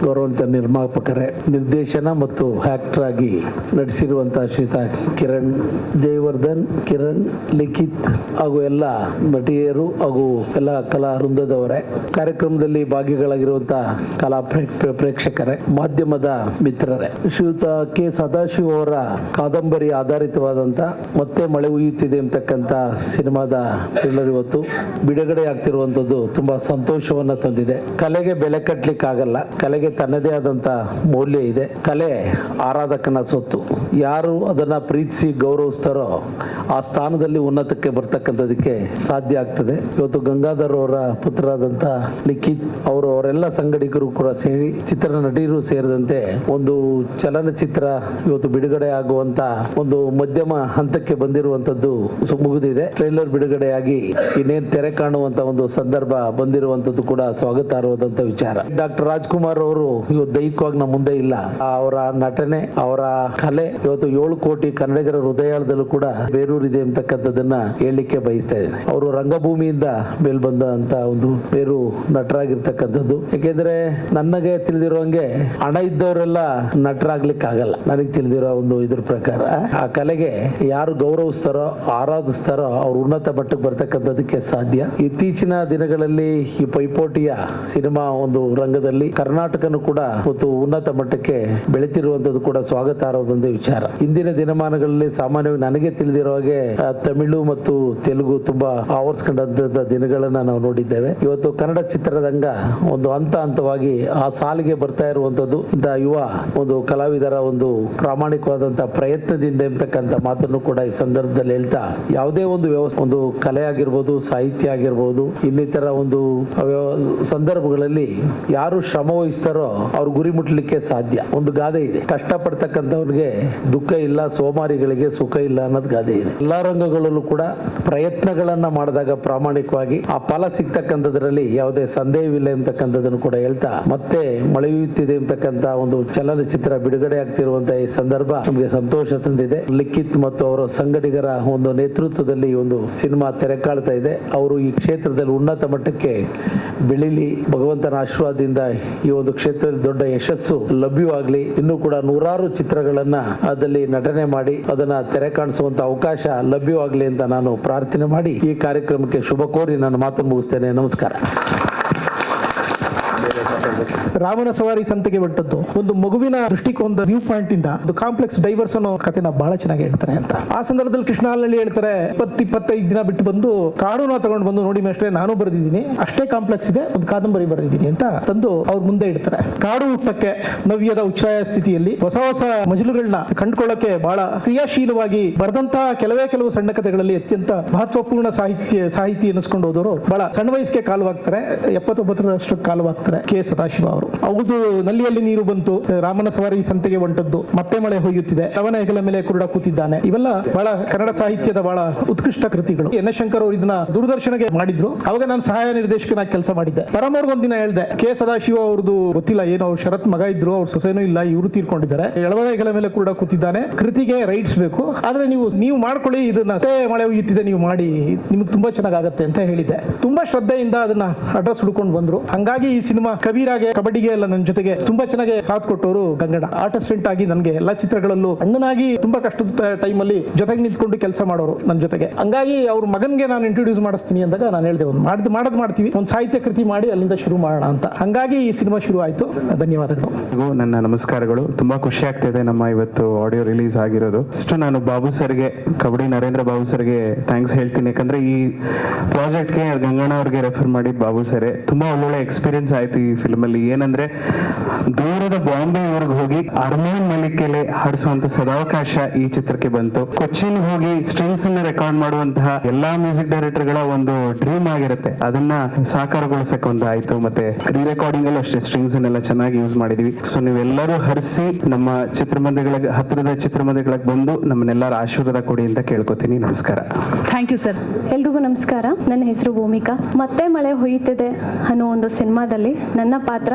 ನಿರ್ಮಾಪಕರೇ, ನಿರ್ದೇಶನ ಮತ್ತು ಆಕ್ಟರ್ ಆಗಿ ನಟಿಸಿರುವಂತಹ ಶ್ರೀತಾ ಕಿರಣ್ ಜಯವರ್ಧನ್, ಕಿರಣ್, ಲಿಖಿತ್ ಹಾಗೂ ಎಲ್ಲ ನಟಿಯರು ಹಾಗೂ ಎಲ್ಲ ಕಲಾ ವೃಂದದವರೇ, ಕಾರ್ಯಕ್ರಮದಲ್ಲಿ ಭಾಗಿಗಳಾಗಿರುವಂತಹ ಕಲಾ ಪ್ರೇಕ್ಷಕರೇ, ಮಾಧ್ಯಮದ ಮಿತ್ರರೇ, ಶ್ರೀಯುತ ಕೆ ಸದಾಶಿವ ಅವರ ಕಾದಂಬರಿ ಆಧಾರಿತವಾದಂತ ಮತ್ತೆ ಮಳೆ ಉಯ್ಯುತ್ತಿದೆ ಅಂತಕ್ಕಂಥ ಸಿನಿಮಾದ ಟ್ರೈಲರ್ ಇವತ್ತು ಬಿಡುಗಡೆ ಆಗ್ತಿರುವಂತದ್ದು ತುಂಬಾ ಸಂತೋಷವನ್ನ ತಂದಿದೆ. ಕಲೆಗೆ ಬೆಲೆ ಕಟ್ಟಲಿಕ್ಕೆ ಆಗಲ್ಲ, ಕಲೆಗೆ ತನ್ನದೇ ಆದಂತ ಮೌಲ್ಯ ಇದೆ. ಕಲೆ ಆರಾಧಕನ ಸೊತ್ತು. ಯಾರು ಅದನ್ನ ಪ್ರೀತಿಸಿ ಗೌರವಿಸ್ತಾರೋ ಆ ಸ್ಥಾನದಲ್ಲಿ ಉನ್ನತಕ್ಕೆ ಬರ್ತಕ್ಕಂಥದಕ್ಕೆ ಸಾಧ್ಯ ಆಗ್ತದೆ. ಇವತ್ತು ಗಂಗಾಧರ್ ಅವರ ಪುತ್ರರಾದಂತ ಲಿಖಿತ್ ಅವರು, ಅವರೆಲ್ಲ ಸಂಗಡಿಗರು ಕೂಡ ಸೇರಿ, ಚಿತ್ರ ನಟಿಯರು ಸೇರಿದಂತೆ ಒಂದು ಚಲನಚಿತ್ರ ಇವತ್ತು ಬಿಡುಗಡೆ ಆಗುವಂತ ಒಂದು ಮಧ್ಯಮ ಹಂತಕ್ಕೆ ಬಂದಿರುವಂತದ್ದು ಮುಗಿದಿದೆ. ಟ್ರೈಲರ್ ಬಿಡುಗಡೆಯಾಗಿ ಇನ್ನೇನು ತೆರೆ ಕಾಣುವಂತ ಒಂದು ಸಂದರ್ಭ ಬಂದಿರುವಂತದ್ದು ಕೂಡ ಸ್ವಾಗತಾರ್ಹವಾದಂತ ವಿಚಾರ. ಡಾಕ್ಟರ್ ರಾಜ್ಕುಮಾರ್ ಅವರು ಇವತ್ತು ದೈಹಿಕವಾಗಿ ನಮ್ಮ ಮುಂದೆ ಇಲ್ಲ. ಅವರ ನಟನೆ, ಅವರ ಕಲೆ ಇವತ್ತು 7 ಕೋಟಿ ಕನ್ನಡಿಗರ ಹೃದಯದಲ್ಲೂ ಕೂಡ ಬೇರೂರಿದೆ ಅಂತಕ್ಕಂಥದ್ದನ್ನ ಹೇಳಲಿಕ್ಕೆ ಬಯಸ್ತಾ ಇದ್ದೇನೆ. ಅವರು ರಂಗಭೂಮಿಯಿಂದ ಮೇಲ್ ಬಂದಂತ ಒಂದು ಬೇರು ನಟರಾಗಿರ್ತಕ್ಕಂಥದ್ದು. ಯಾಕೆಂದ್ರೆ ನನಗೆ ತಿಳಿದಿರುವಂಗೆ ಹಣ ಇದ್ದವರೆಲ್ಲ ನಟರಾಗ್ಲಿಕ್ಕೆ ಆಗಲ್ಲ. ನನಗೆ ತಿಳಿದಿರೋ ಒಂದು ಇದ್ರ ಪ್ರಕಾರ ಆ ಕಲೆಗೆ ಯಾರು ಗೌರವಿಸ್ತಾರೋ, ಆರಾಧಿಸ್ತಾರೋ ಅವ್ರು ಉನ್ನತ ಮಟ್ಟಕ್ಕೆ ಬರ್ತಕ್ಕಂಥದಕ್ಕೆ ಸಾಧ್ಯ. ಇತ್ತೀಚಿನ ದಿನಗಳಲ್ಲಿ ಈ ಪೈಪೋಟಿಯ ಸಿನಿಮಾ ಒಂದು ರಂಗದಲ್ಲಿ ಕರ್ನಾಟಕನು ಕೂಡ ಒಂದು ಉನ್ನತ ಮಟ್ಟಕ್ಕೆ ಬೆಳೆತಿರುವಂತದ್ದು ಕೂಡ ಸ್ವಾಗತಾರ್ಹವಾದ ವಿಚಾರ. ಇಂದಿನ ದಿನಮಾನಗಳಲ್ಲಿ ಸಾಮಾನ್ಯವಾಗಿ ನನಗೆ ತಿಳಿದಿರೋ ಹಾಗೆ ತಮಿಳು ಮತ್ತು ತೆಲುಗು ತುಂಬಾ ಆವರಿಸ್ಕೊಂಡಂತ ದಿನಗಳನ್ನ ನಾವು ನೋಡಿದ್ದೇವೆ. ಇವತ್ತು ಕನ್ನಡ ಚಿತ್ರರಂಗ ಒಂದು ಹಂತವಾಗಿ ಆ ಸಾಲಿಗೆ ಬರ್ತಾ ಇರುವಂತದ್ದು ಇಂತಹ ಯುವ ಒಂದು ಕಲಾವಿದರ ಒಂದು ಪ್ರಾಮಾಣಿಕವಾದಂತಹ ಪ್ರಯತ್ನದಿಂದ ಧೈರ್ಯದಿಂದ ಎಂಬತಕ್ಕಂಥ ಮಾತನ್ನು ಕೂಡ ಈ ಸಂದರ್ಭದಲ್ಲಿ ಹೇಳ್ತಾ, ಯಾವುದೇ ಒಂದು ಒಂದು ಕಲೆ ಆಗಿರ್ಬೋದು, ಸಾಹಿತ್ಯ ಆಗಿರ್ಬೋದು, ಇನ್ನಿತರ ಒಂದು ಸಂದರ್ಭಗಳಲ್ಲಿ ಯಾರು ಶ್ರಮ ವಹಿಸ್ತಾರೋ ಅವ್ರ ಗುರಿ ಮುಟ್ಲಿಕ್ಕೆ ಸಾಧ್ಯ. ಒಂದು ಗಾದೆ ಇದೆ, ಕಷ್ಟಪಡ್ತಕ್ಕಂಥವ್ರಿಗೆ ದುಃಖ ಇಲ್ಲ, ಸೋಮಾರಿಗಳಿಗೆ ಸುಖ ಇಲ್ಲ ಅನ್ನೋದು ಗಾದೆ ಇದೆ. ಎಲ್ಲಾ ರಂಗಗಳಲ್ಲೂ ಕೂಡ ಪ್ರಯತ್ನಗಳನ್ನ ಮಾಡಿದಾಗ ಪ್ರಾಮಾಣಿಕವಾಗಿ ಆ ಫಲ ಸಿಗ್ತಕ್ಕಂಥದ್ರಲ್ಲಿ ಯಾವುದೇ ಸಂದೇಹವಿಲ್ಲ ಎಂಬತಕ್ಕಂಥದ್ದನ್ನು ಕೂಡ ಹೇಳ್ತಾ, ಮತ್ತೆ ಮಳೆಯುತ್ತಿದೆ ಎಂಬತಕ್ಕಂಥ ಒಂದು ಚಲನಚಿತ್ರ ಬಿಡುಗಡೆ ಆಗ್ತಿರುವಂತಹ ಈ ಸಂದರ್ಭ ನಮಗೆ ಸಂತೋಷ ತಂದಿದೆ. ಲಿಖಿತ್ ಮತ್ತು ಅವರ ಸಂಗಡಿಗರ ಒಂದು ನೇತೃತ್ವದಲ್ಲಿ ಒಂದು ಸಿನಿಮಾ ತೆರೆ ಕಾಣ್ತಾ ಇದೆ. ಅವರು ಈ ಕ್ಷೇತ್ರದಲ್ಲಿ ಉನ್ನತ ಮಟ್ಟಕ್ಕೆ ಬೆಳೀಲಿ, ಭಗವಂತನ ಆಶೀರ್ವಾದದಿಂದ ಈ ಒಂದು ಕ್ಷೇತ್ರದಲ್ಲಿ ದೊಡ್ಡ ಯಶಸ್ಸು ಲಭ್ಯವಾಗಲಿ. ಇನ್ನೂ ಕೂಡ ನೂರಾರು ಚಿತ್ರಗಳನ್ನ ಅದರಲ್ಲಿ ನಟನೆ ಮಾಡಿ ಅದನ್ನ ತೆರೆ ಕಾಣಿಸುವಂತ ಅವಕಾಶ ಲಭ್ಯವಾಗಲಿ ಅಂತ ನಾನು ಪ್ರಾರ್ಥನೆ ಮಾಡಿ ಈ ಕಾರ್ಯಕ್ರಮಕ್ಕೆ ಶುಭ ಕೋರಿ ನನ್ನ ಮಾತನ್ನು ಮುಗಿಸ್ತೇನೆ. ನಮಸ್ಕಾರ. ರಾಮನ ಸವಾರಿ ಸಂತೆಗೆ ಬಿಟ್ಟದ್ದು ಒಂದು ಮಗುವಿನ ದೃಷ್ಟಿಕೋನದ ವ್ಯೂ ಪಾಯಿಂಟ್ ಇಂದ ಒಂದು ಕಾಂಪ್ಲೆಕ್ಸ್ ಡೈವರ್ಸ್ ಅನ್ನೋ ಕಥೆನ ಬಹಳ ಚೆನ್ನಾಗಿ ಹೇಳ್ತಾರೆ ಅಂತ. ಆ ಸಂದರ್ಭದಲ್ಲಿ ಕೃಷ್ಣಹಳ್ಳಿ ಹೇಳ್ತಾರೆ, 20-25 ದಿನ ಬಿಟ್ಟು ಬಂದು ಕಾಡುನ ತಗೊಂಡು ಬಂದು ನೋಡಿ ಮೇಷ್ಟ್ರೆ ನಾನು ಬರೆದಿದ್ದೀನಿ, ಅಷ್ಟೇ ಕಾಂಪ್ಲೆಕ್ಸ್ ಇದೆ, ಒಂದು ಕಾದಂಬರಿ ಬರೆದಿದ್ದೀನಿ ಅಂತ ತಂದು ಅವ್ರ ಮುಂದೆ ಇಡ್ತಾರೆ. ಕಾಡು ಹುಟ್ಟಕ್ಕೆ ನವ್ಯದ ಉಚ್ಛ್ರಾಯ ಸ್ಥಿತಿಯಲ್ಲಿ ಹೊಸ ಹೊಸ ಮಜಲುಗಳನ್ನ ಕಂಡುಕೊಳ್ಳಕ್ಕೆ ಬಹಳ ಕ್ರಿಯಾಶೀಲವಾಗಿ ಬರೆದಂತಹ ಕೆಲವು ಸಣ್ಣ ಕಥೆಗಳಲ್ಲಿ ಅತ್ಯಂತ ಮಹತ್ವಪೂರ್ಣ ಸಾಹಿತಿ ಅನ್ನಿಸ್ಕೊಂಡು ಹೋದವರು ಬಹಳ ಸಣ್ಣ ವಯಸ್ಸಿಗೆ ಕಾಲವಾಗ್ತಾರೆ. 79 ಕಾಲವಾಗ್ತಾರೆ ಕೆ ಸದಾಶಿವ ಅವರು. ಅವ್ರದ್ದು ನಲ್ಲಿಯಲ್ಲಿ ನೀರು ಬಂತು, ರಾಮನ ಸವಾರಿ ಸಂತೆಗೆ ಹೊಂಟದ್ದು, ಮತ್ತೆ ಮಳೆ ಹೊಯ್ಯುತ್ತಿದೆ, ಅವನ ಹೆಗಲ ಮೇಲೆ ಕುರುಡ ಕೂತಿದ್ದಾನೆ, ಇವೆಲ್ಲ ಬಹಳ ಕನ್ನಡ ಸಾಹಿತ್ಯದ ಬಹಳ ಉತ್ಕೃಷ್ಟ ಕೃತಿಗಳು. ಎನ್ ಎಸ್ ಶಂಕರ್ ಅವರು ಇದನ್ನ ದೂರದರ್ಶನಕ್ಕೆ ಮಾಡಿದ್ರು. ಅವಾಗ ನಾನು ಸಹಾಯ ನಿರ್ದೇಶಕನಾಗಿ ಕೆಲಸ ಮಾಡಿದ್ದೆ. ಪರಮವ್ರಿಗೆ ಒಂದಿನ ಹೇಳ್ದೆ, ಕೆ ಸದಾಶಿವ ಅವ್ರದ್ದು ಗೊತ್ತಿಲ್ಲ ಏನೋ, ಅವ್ರು ಶರತ್ ಮಗ ಇದ್ರು, ಅವ್ರ ಸೊಸೆನೂ ಇಲ್ಲ, ಇವರು ತೀರ್ಕೊಂಡಿದ್ದಾರೆ, ಎಳವನ ಹೆಗಲ ಮೇಲೆ ಕುರುಡ ಕೂತಿದ್ದಾನೆ, ಕೃತಿಗೆ ರೈಟ್ಸ್ ಬೇಕು, ಆದ್ರೆ ನೀವು ಮಾಡ್ಕೊಳ್ಳಿ, ಇದನ್ನ ಮತ್ತೆ ಮಳೆ ಹೊಯ್ಯುತ್ತಿದೆ ನೀವು ಮಾಡಿ, ನಿಮ್ಗೆ ತುಂಬಾ ಚೆನ್ನಾಗತ್ತೆ ಅಂತ ಹೇಳಿದ್ದೆ. ತುಂಬಾ ಶ್ರದ್ಧೆಯಿಂದ ಅದನ್ನ ಅಡ್ರೆಸ್ ಹುಡ್ಕೊಂಡು ಬಂದ್ರು. ಹಂಗಾಗಿ ಈ ಸಿನಿಮಾ ಕಬೀರಾಗೆ, ಕಬಡ್ಡಿಗೆ ಎಲ್ಲ ನನ್ನ ಜೊತೆಗೆ ತುಂಬಾ ಚೆನ್ನಾಗಿ ಸಾಥ್ ಕೊಟ್ಟವರು ಗಂಗಣ್ಣ. ಆರ್ಟ್ ಅಸಿಸ್ಟೆಂಟ್ ಆಗಿ ನನಗೆ ಎಲ್ಲಾ ಚಿತ್ರಗಳಲ್ಲೂ ಅಣ್ಣನಾಗಿ ತುಂಬಾ ಕಷ್ಟದ ಟೈಮಲ್ಲಿ ಜೊತೆಗೆ ನಿಂತ್ಕೊಂಡು ಕೆಲಸ ಮಾಡೋರು ನನ್ನ ಜೊತೆಗೆ. ಹಂಗಾಗಿ ಅವ್ರ ಮಗನ್ಗೆ ನಾನು ಇಂಟ್ರೊಡ್ಯೂಸ್ ಮಾಡಿಸ್ತೀನಿ ಅಂದಾಗ ನಾನು ಹೇಳಿದೆ, ಒಂದು ಮಾಡ್ತೀವಿ, ಒಂದು ಸಾಹಿತ್ಯ ಕೃತಿ ಮಾಡಿ ಅಲ್ಲಿಂದ ಶುರು ಮಾಡೋಣ ಅಂತ. ಹಂಗಾಗಿ ಈ ಸಿನಿಮಾ ಶುರು ಆಯ್ತು. ಧನ್ಯವಾದಗಳು. ನನ್ನ ನಮಸ್ಕಾರಗಳು. ತುಂಬಾ ಖುಷಿ ಆಗ್ತಿದೆ ನಮ್ಮ ಇವತ್ತು ಆಡಿಯೋ ರಿಲೀಸ್ ಆಗಿರೋದು. ಅಷ್ಟು ನಾನು ಬಾಬು ಸರ್ಗೆ, ಕಬಡ್ಡಿ ನರೇಂದ್ರ ಬಾಬು ಸರ್ಗೆ ಥ್ಯಾಂಕ್ಸ್ ಹೇಳ್ತೀನಿ. ಯಾಕಂದ್ರೆ ಈ ಪ್ರಾಜೆಕ್ಟ್ಗೆ ಗಂಗಣ್ಣ ಅವ್ರಿಗೆ ರೆಫರ್ ಮಾಡಿದ್ ಬಾಬು ಸರ್. ತುಂಬಾ ಒಳ್ಳೊಳ್ಳೆ ಎಕ್ಸ್ಪೀರಿಯನ್ಸ್ ಆಯ್ತು ಈ ಫಿಲ್ಮ್ ಅಲ್ಲಿ. ಏನಂದ್ರೆ ದೂರದ ಬಾಂಬೆ ವರ್ಗ ಹೋಗಿ ಅರ್ಮಾನ್ ಮಲಿಕೆಲೆ ಹಾಡಿಸುವಂತ ಸದಾವಕಾಶ ಈ ಚಿತ್ರಕ್ಕೆ ಬಂತು. ಕೊಚ್ಚಿನ್ ಹೋಗಿ ಸ್ಟ್ರಿಂಗ್ಸ್ ಅನ್ನ ರೆಕಾರ್ಡ್ ಮಾಡುವಂತಹ ಎಲ್ಲಾ ಮ್ಯೂಸಿಕ್ ಡೈರೆಕ್ಟರ್ ಗಳ ಒಂದು ಡ್ರೀಮ್ ಆಗಿರುತ್ತೆ, ಅದನ್ನ ಸಾಕಾರಗೊಳಿಸಕ್ಕೆ ಒಂದು ಆಯ್ತು. ಮತ್ತೆ ರೀ ರೆಕಾರ್ಡಿಂಗ್ ಅಲ್ಲೂ ಅಷ್ಟೇ ಸ್ಟ್ರಿಂಗ್ಸ್ ಅನ್ನೆಲ್ಲ ಚೆನ್ನಾಗಿ ಯೂಸ್ ಮಾಡಿದೀವಿ. ಸೊ ನೀವೆಲ್ಲರೂ ಹರಿಸಿ ನಮ್ಮ ಚಿತ್ರಮಂದಿರಗಳಿಗೆ, ಹತ್ತಿರದ ಚಿತ್ರಮಂದಿರಗಳಿಗೆ ಬಂದು ನಮ್ಮನ್ನೆಲ್ಲರ ಆಶೀರ್ವಾದ ಕೊಡಿ ಅಂತ ಕೇಳ್ಕೊತೀನಿ. ನಮಸ್ಕಾರ. Thank you sir. ಎಲ್ರಿಗೂ ನಮಸ್ಕಾರ. ನನ್ನ ಹೆಸರು ಭೂಮಿಕಾ. ಮತ್ತೆ ಮಳೆ ಹೊಯ್ಯುತ್ತಿದೆ ಅನ್ನೋ ಒಂದು ಸಿನಿಮಾದಲ್ಲಿ ನನ್ನ ಪಾತ್ರ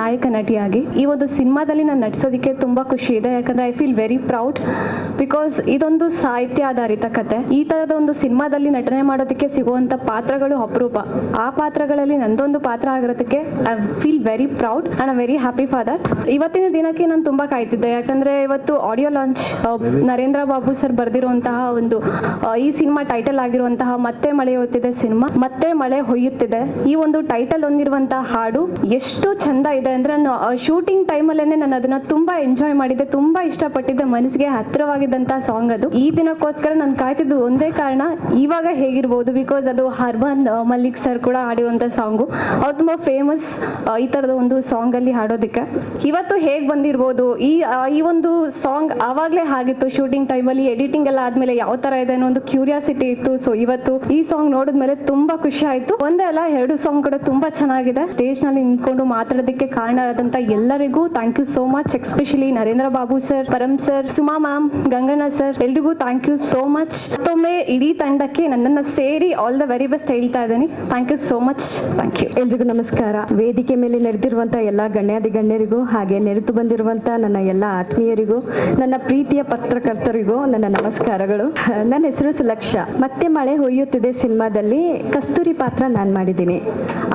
ನಾಯಕ ನಟಿಯಾಗಿ ಈ ಒಂದು ಸಿನಿಮಾದಲ್ಲಿ ನಾನು ನಟಿಸೋದಕ್ಕೆ ತುಂಬಾ ಖುಷಿ ಇದೆ. ಯಾಕಂದ್ರೆ I feel very proud, because ಇದೊಂದು ಸಾಹಿತ್ಯ ಆಧಾರಿತ ಕತೆ. ಈ ತರದ ಒಂದು ಸಿನಿಮಾದಲ್ಲಿ ನಟನೆ ಮಾಡೋದಕ್ಕೆ ಸಿಗುವಂತ ಪಾತ್ರಗಳು ಅಪರೂಪ. ಆ ಪಾತ್ರಗಳಲ್ಲಿ ನಂದೊಂದು ಪಾತ್ರ ಆಗಿರೋದಕ್ಕೆ I feel very proud and I very happy for that. ಇವತ್ತಿನ ದಿನಕ್ಕೆ ನಾನು ತುಂಬಾ ಕಾಯ್ತಿದ್ದೆ, ಯಾಕಂದ್ರೆ ಇವತ್ತು audio launch Narendra Babu sir ಬರೆದಿರುವಂತಹ ಒಂದು ಈ ಸಿನಿಮಾ ಟೈಟಲ್ ಆಗಿರುವಂತಹ ಮತ್ತೆ ಮಳೆ ಹೊಯ್ಯುತ್ತಿದೆ ಸಿನಿಮಾ. ಮತ್ತೆ ಮಳೆ ಹೊಯ್ಯುತ್ತಿದೆ ಈ ಒಂದು ಟೈಟಲ್ ಹೊಂದಿರುವಂತಹ ಹಾಡು ಎಷ್ಟು ಚಂದ ಇದೆ ಅಂದ್ರೆ, ನಾನು ಶೂಟಿಂಗ್ ಟೈಮಲ್ಲೇನೆ ನಾನು ಅದನ್ನ ತುಂಬಾ ಎಂಜಾಯ್ ಮಾಡಿದ್ದೆ, ತುಂಬಾ ಇಷ್ಟಪಟ್ಟಿದ್ದೆ, ಮನಸ್ಸಿಗೆ ಹತ್ತಿರವಾಗಿದ್ದಂತಹ ಸಾಂಗ್ ಅದು. ಈ ದಿನಕ್ಕೋಸ್ಕರ ನಾನು ಕಾಯ್ತಿದ್ದು ಒಂದೇ ಕಾರಣ, ಇವಾಗ ಹೇಗಿರ್ಬೋದು, ಬಿಕಾಸ್ ಅದು ಹರ್ಬನ್ ಮಲ್ಲಿಕ್ ಸರ್ ಕೂಡ ಹಾಡಿರುವಂತ ಸಾಂಗು. ಅವ್ರು ತುಂಬಾ ಫೇಮಸ್ ಈ ತರದ ಒಂದು ಸಾಂಗ್ ಅಲ್ಲಿ ಹಾಡೋದಕ್ಕೆ. ಇವತ್ತು ಹೇಗ್ ಬಂದಿರ್ಬೋದು ಈ ಒಂದು ಸಾಂಗ್ ಆವಾಗ್ಲೇ ಆಗಿತ್ತು ಶೂಟಿಂಗ್ ಟೈಮಲ್ಲಿ. ಎಡಿಟಿಂಗ್ ಎಲ್ಲ ಆದ್ಮೇಲೆ ಯಾವ ತರ ಇದೆ ಅನ್ನೋ ಒಂದು ಕ್ಯೂರಿಯಾಸಿಟಿ ಇತ್ತು. ಸೊ ಇವತ್ತು ಈ ಸಾಂಗ್ ನೋಡಿದ್ಮೇಲೆ ತುಂಬಾ ಖುಷಿ ಆಯ್ತು. ಒಂದೇ ಅಲ್ಲ, 2 ಸಾಂಗ್ ಕೂಡ ತುಂಬಾ ಚೆನ್ನಾಗಿದೆ. ಸ್ಟೇಜ್ ನಲ್ಲಿ ನಿಂತ್ಕೊಂಡು ಮಾತಾಡೋದಕ್ಕೆ ಕಾರಣ ಆದಂತ ಎಲ್ಲರಿಗೂ thank you so much. Especially Narendra Babu sir, Param sir, Suma ma'am, Ganganna sir, ಎಲ್ರಿಗೂ ಥ್ಯಾಂಕ್ ಯು ಸೋ ಮಚ್. ಮತ್ತೊಮ್ಮೆ ಇಡೀ ತಂಡಕ್ಕೆ ನನ್ನನ್ನ ಸೇರಿ ಆಲ್ ದ ವೆರಿ ಬೆಸ್ಟ್ ಹೇಳ್ತಾ ಇದ್ದೀನಿ. Thank you so much. Thank you. ಎಲ್ರಿಗೂ ನಮಸ್ಕಾರ. ವೇದಿಕೆ ಮೇಲೆ ನೆರೆದಿರುವಂತ ಎಲ್ಲ ಗಣ್ಯರಿಗೂ ಹಾಗೆ ನೆರೆತು ಬಂದಿರುವಂತ ನನ್ನ ಎಲ್ಲ ಆತ್ಮೀಯರಿಗೂ, ನನ್ನ ಪ್ರೀತಿಯ ಪತ್ರಕರ್ತರಿಗೂ ನನ್ನ ನಮಸ್ಕಾರಗಳು. ನನ್ನ ಹೆಸರು ಸುಲಕ್ಷ. ಮತ್ತೆ ಮಳೆ ಹೊಯ್ಯುತ್ತಿದೆ ಸಿನಿಮಾದಲ್ಲಿ ಕಸ್ತೂರಿ ಪಾತ್ರ ನಾನು ಮಾಡಿದ್ದೀನಿ.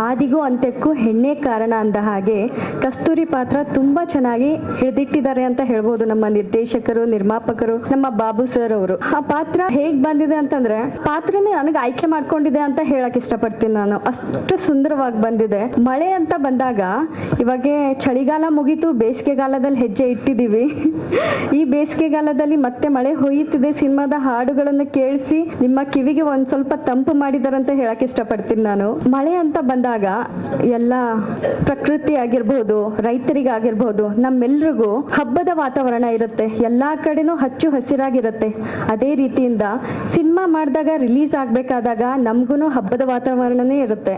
ಆದಿಗೂ ಅಂತ್ಯಕ್ಕೂ ಹೆಣ್ಣೆ ಕಾರಣ ಅಂದ ಹಾಗೆ ಕಸ್ತೂರಿ ಪಾತ್ರ ತುಂಬಾ ಚೆನ್ನಾಗಿ ಹಿಡಿದಿಟ್ಟಿದ್ದಾರೆ ಅಂತ ಹೇಳ್ಬೋದು ನಮ್ಮ ನಿರ್ದೇಶಕರು, ನಿರ್ಮಾಪಕರು, ನಮ್ಮ ಬಾಬು ಸರ್ ಅವರು. ಆ ಪಾತ್ರ ಹೇಗ್ ಬಂದಿದೆ ಅಂತಂದ್ರೆ, ಪಾತ್ರನೇ ನನಗೆ ಆಯ್ಕೆ ಮಾಡ್ಕೊಂಡಿದೆ ಅಂತ ಹೇಳಕ್ ಇಷ್ಟಪಡ್ತೀನಿ ನಾನು. ಅಷ್ಟು ಸುಂದರವಾಗಿ ಬಂದಿದೆ. ಮಳೆ ಅಂತ ಬಂದಾಗ ಇವಾಗ ಚಳಿಗಾಲ ಮುಗೀತು, ಬೇಸಿಗೆಗಾಲದಲ್ಲಿ ಹೆಜ್ಜೆ ಇಟ್ಟಿದ್ದೀವಿ. ಈ ಬೇಸಿಗೆಗಾಲದಲ್ಲಿ ಮತ್ತೆ ಮಳೆ ಹೊಯ್ಯುತ್ತಿದೆ ಸಿನಿಮಾದ ಹಾಡುಗಳನ್ನು ಕೇಳಿಸಿ ನಿಮ್ಮ ಕಿವಿಗೆ ಒಂದ್ ಸ್ವಲ್ಪ ತಂಪು ಮಾಡಿದಾರಂತ ಹೇಳಕ್ ಇಷ್ಟಪಡ್ತೀನಿ ನಾನು. ಮಳೆ ಅಂತ ಬಂದಾಗ ಎಲ್ಲ ಪ್ರಕೃತಿ ಯುವತಿ ಆಗಿರ್ಬೋದು, ರೈತರಿಗಾಗಿರ್ಬೋದು, ನಮ್ಮೆಲ್ರಿಗೂ ಹಬ್ಬದ ವಾತಾವರಣ ಇರುತ್ತೆ. ಎಲ್ಲಾ ಕಡೆನೂ ಹಚ್ಚು ಹಸಿರಾಗಿರುತ್ತೆ. ಅದೇ ರೀತಿಯಿಂದ ಸಿನಿಮಾ ಮಾಡಿದಾಗ ರಿಲೀಸ್ ಆಗ್ಬೇಕಾದಾಗ ನಮ್ಗೂ ಹಬ್ಬದ ವಾತಾವರಣನೇ ಇರುತ್ತೆ.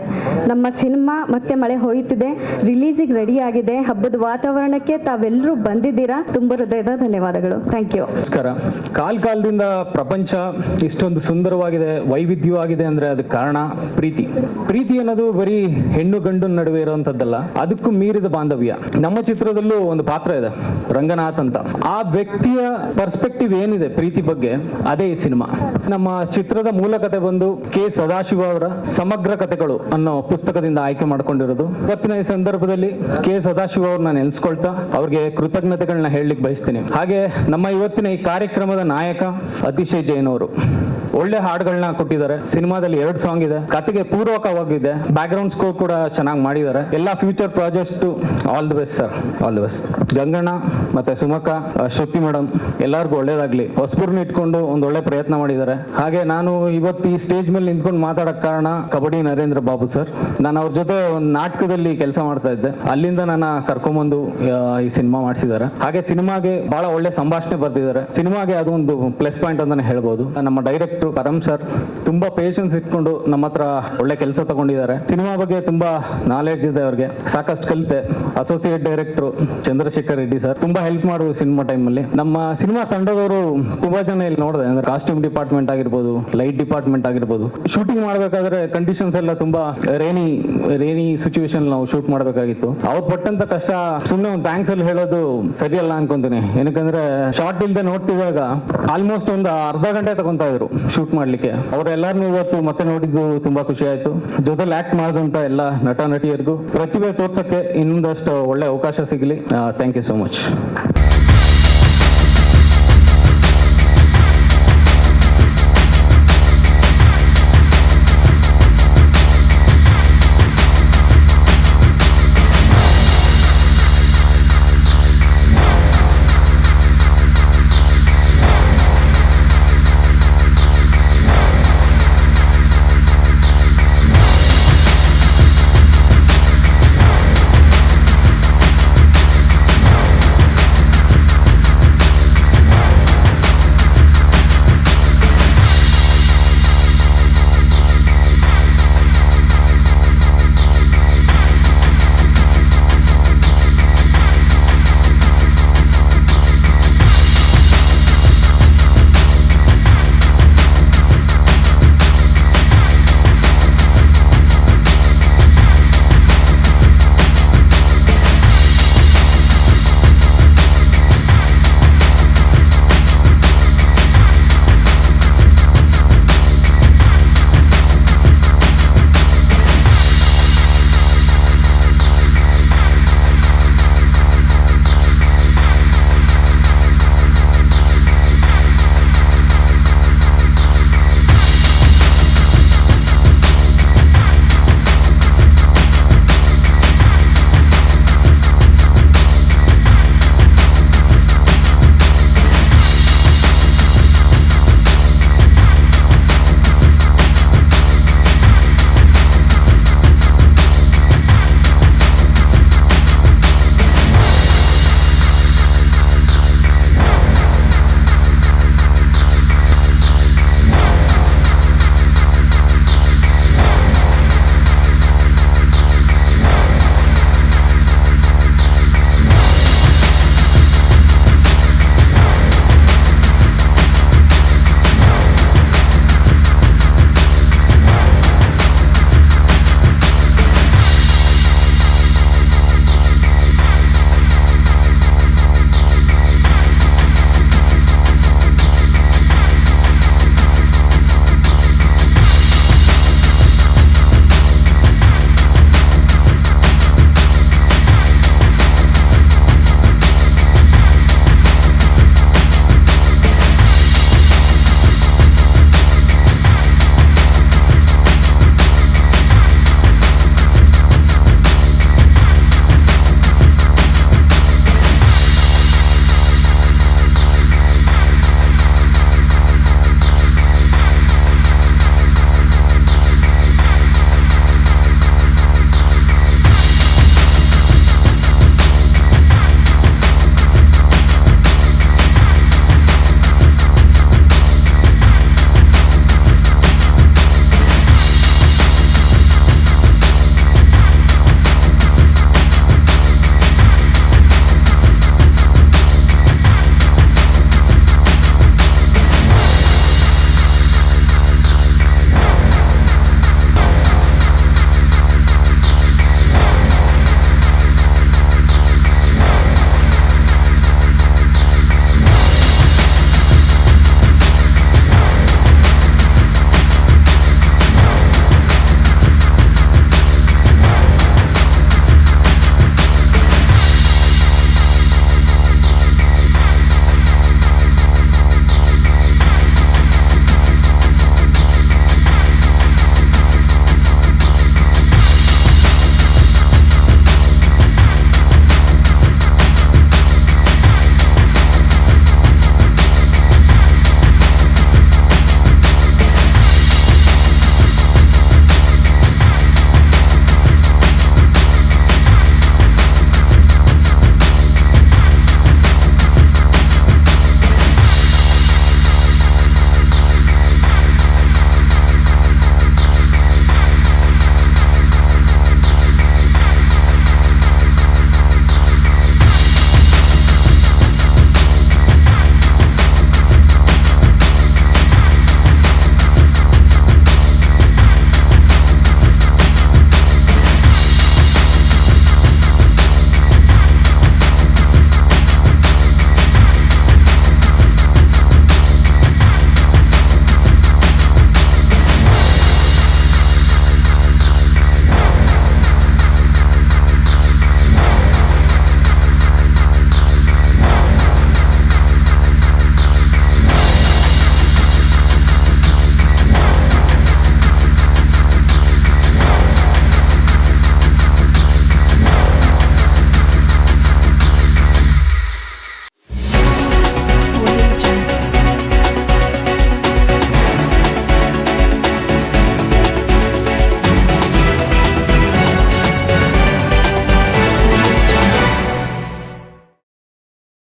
ನಮ್ಮ ಸಿನಿಮಾ ಮತ್ತೆ ಮಳೆ ಹೋಯ್ತಿದೆ, ರಿಲೀಸಿಗೆ ರೆಡಿ ಆಗಿದೆ. ಹಬ್ಬದ ವಾತಾವರಣಕ್ಕೆ ತಾವೆಲ್ಲರೂ ಬಂದಿದ್ದೀರಾ. ತುಂಬ ಹೃದಯದ ಧನ್ಯವಾದಗಳು. Thank you. ನಮಸ್ಕಾರ. ಕಾಲದಿಂದ ಪ್ರಪಂಚ ಇಷ್ಟೊಂದು ಸುಂದರವಾಗಿದೆ, ವೈವಿಧ್ಯವಾಗಿದೆ ಅಂದ್ರೆ ಅದಕ್ಕೆ ಕಾರಣ ಪ್ರೀತಿ ಅನ್ನೋದು ಬರೀ ಹೆಣ್ಣು ಗಂಡು ನಡುವೆ ಇರುವಂತದ್ದಲ್ಲ, ಅದಕ್ಕೂ ಮೀರಿದ ಬಾಂಧವ್ಯ. ನಮ್ಮ ಚಿತ್ರದಲ್ಲೂ ಒಂದು ಪಾತ್ರ ಇದೆ, ರಂಗನಾಥ್ ಅಂತ. ಆ ವ್ಯಕ್ತಿಯ ಪರ್ಸ್ಪೆಕ್ಟಿವ್ ಏನಿದೆ ಪ್ರೀತಿ ಬಗ್ಗೆ, ಅದೇ ಈ ಸಿನಿಮಾ. ನಮ್ಮ ಚಿತ್ರದ ಮೂಲ ಕಥೆ ಬಂದು ಕೆ ಸದಾಶಿವ ಅವರ ಸಮಗ್ರ ಕಥೆಗಳು ಅನ್ನೋ ಪುಸ್ತಕದಿಂದ ಆಯ್ಕೆ ಮಾಡ್ಕೊಂಡಿರೋದು. ಇವತ್ತಿನ ಈ ಸಂದರ್ಭದಲ್ಲಿ ಕೆ ಸದಾಶಿವ ಅವ್ರನ್ನ ನೆನೆಸ್ಕೊಳ್ತಾ ಅವ್ರಿಗೆ ಕೃತಜ್ಞತೆಗಳನ್ನ ಹೇಳಲಿಕ್ಕೆ ಬಯಸ್ತೀನಿ. ಹಾಗೆ ನಮ್ಮ ಇವತ್ತಿನ ಈ ಕಾರ್ಯಕ್ರಮದ ನಾಯಕ ಅತಿಶಯ್ ಜೈನ್ ಅವರು ಒಳ್ಳೆ ಹಾಡುಗಳನ್ನ ಕೊಟ್ಟಿದ್ದಾರೆ. ಸಿನಿಮಾದಲ್ಲಿ 2 ಸಾಂಗ್ ಇದೆ, ಕತೆಗೆ ಪೂರ್ವಕವಾಗಿದೆ, ಬ್ಯಾಕ್ ಗ್ರೌಂಡ್ ಸ್ಕೋರ್ ಕೂಡ ಚೆನ್ನಾಗಿ ಮಾಡಿದ್ದಾರೆ. ಎಲ್ಲ future project all the best sir, all the best. Ganganna ಮತ್ತೆ ಸುಮಕ, ಶ್ರುತಿ ಮೇಡಮ್ ಎಲ್ಲರಿಗೂ ಒಳ್ಳೇದಾಗ್ಲಿ. ಹೊಸಬರ್ನ ಇಟ್ಕೊಂಡು ಒಂದು ಒಳ್ಳೆ ಪ್ರಯತ್ನ ಮಾಡಿದ್ದಾರೆ. ಹಾಗೆ ನಾನು ಇವತ್ತು ಈ ಸ್ಟೇಜ್ ಮೇಲೆ ನಿಂತ್ಕೊಂಡು ಮಾತಾಡಕ್ ಕಾರಣ ಕಬಡ್ಡಿ ನರೇಂದ್ರ ಬಾಬು ಸರ್. ನಾನು ಅವ್ರ ಜೊತೆ ಒಂದು ನಾಟಕದಲ್ಲಿ ಕೆಲಸ ಮಾಡ್ತಾ ಇದ್ದೆ, ಅಲ್ಲಿಂದ ನನ್ನ ಕರ್ಕೊಂಬಂದು ಈ ಸಿನಿಮಾ ಮಾಡಿಸಿದ್ದಾರೆ. ಹಾಗೆ ಸಿನಿಮಾಗೆ ಬಹಳ ಒಳ್ಳೆ ಸಂಭಾಷಣೆ ಬರ್ತಿದ್ದಾರೆ. ಸಿನಿಮಾಗೆ ಅದು ಒಂದು ಪ್ಲಸ್ ಪಾಯಿಂಟ್ ಅಂತಾನೆ ಹೇಳ್ಬೋದು. ನಮ್ಮ ಡೈರೆಕ್ಟರ್ ಪರಮ್ ಸರ್ ತುಂಬಾ ಪೇಷನ್ಸ್ ಇಟ್ಕೊಂಡು ನಮ್ಮ ಹತ್ರ ಒಳ್ಳೆ ಕೆಲಸ ತಗೊಂಡಿದ್ದಾರೆ. ಸಿನಿಮಾ ಬಗ್ಗೆ ತುಂಬಾ ನಾಲೆಡ್ಜ್ ಇದೆ ಅವ್ರಿಗೆ, ಸಾಕಷ್ಟು ಕಲಿತೆ. Associate director Chandrashekar Reddy sir ತುಂಬಾ ಹೆಲ್ಪ್ ಮಾಡಿದ್ರು ಸಿನಿಮಾ ಟೈಮಲ್ಲಿ. ನಮ್ಮ ಸಿನಿಮಾ ತಂಡದವರು ತುಂಬಾ ಜನ ಇಲ್ಲಿ ನೋಡಿದೆ, ಅಂದ್ರೆ ಕಾಸ್ಟ್ಯೂಮ್ ಡಿಪಾರ್ಟ್ಮೆಂಟ್ ಆಗಿರ್ಬೋದು, ಲೈಟ್ ಡಿಪಾರ್ಟ್ಮೆಂಟ್ ಆಗಿರ್ಬೋದು. ಶೂಟಿಂಗ್ ಮಾಡ್ಬೇಕಾದ್ರೆ ಕಂಡೀಷನ್ಸ್ ಎಲ್ಲ ತುಂಬಾ ರೇನಿ ಸಿಚುವೇಶನ್ ನಾವು ಶೂಟ್ ಮಾಡ್ಬೇಕಾಗಿತ್ತು. ಅವ್ರು ಪಟ್ಟಂತ ಕಷ್ಟ ಸುಮ್ಮನೆ ಒಂದು ಥ್ಯಾಂಕ್ಸ್ ಅಲ್ಲಿ ಹೇಳೋದು ಸರಿಯಲ್ಲ ಅನ್ಕೊಂತೀನಿ. ಏನಕ್ಕಂದ್ರೆ ಶಾರ್ಟ್ ಇಲ್ದೆ ನೋಡ್ತಿದ್ದಾಗ ಆಲ್ಮೋಸ್ಟ್ ಒಂದು ಅರ್ಧ ಗಂಟೆ ತಗೊಂತಾ ಇದ್ರು ಶೂಟ್ ಮಾಡ್ಲಿಕ್ಕೆ. ಅವರೆಲ್ಲರನ್ನೂ ಇವತ್ತು ಮತ್ತೆ ನೋಡಿದ್ದು ತುಂಬಾ ಖುಷಿ ಆಯ್ತು. ಜೊತೆಲಿ ಆಕ್ಟ್ ಮಾಡಿದಂತ ಎಲ್ಲ ನಟ ನಟಿಯರಿಗೂ ಪ್ರತಿಭೆ ತೋರ್ಸಕ್ಕೆ ಇನ್ನೊಂದಷ್ಟು ಒಳ್ಳೆ ಅವಕಾಶ ಸಿಗಲಿ. Thank you so much.